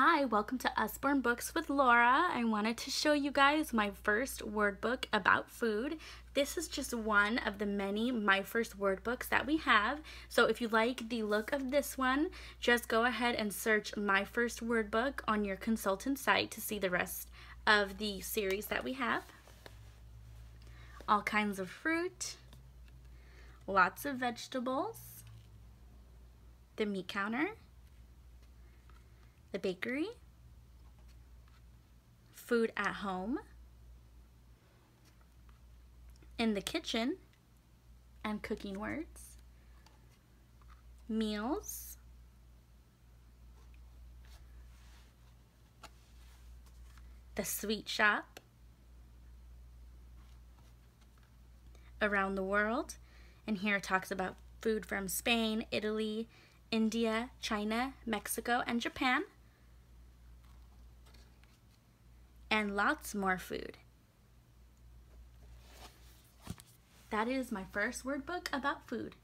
Hi, welcome to Usborne Books with Laura. I wanted to show you guys my first word book about food. This is just one of the many My First Word books that we have. So if you like the look of this one, just go ahead and search My First Word Book on your consultant site to see the rest of the series that we have. All kinds of fruit, lots of vegetables, the meat counter, the bakery, food at home, in the kitchen, and cooking words, meals, the sweet shop, around the world, and here it talks about food from Spain, Italy, India, China, Mexico, and Japan. And lots more food. That is my first word book about food.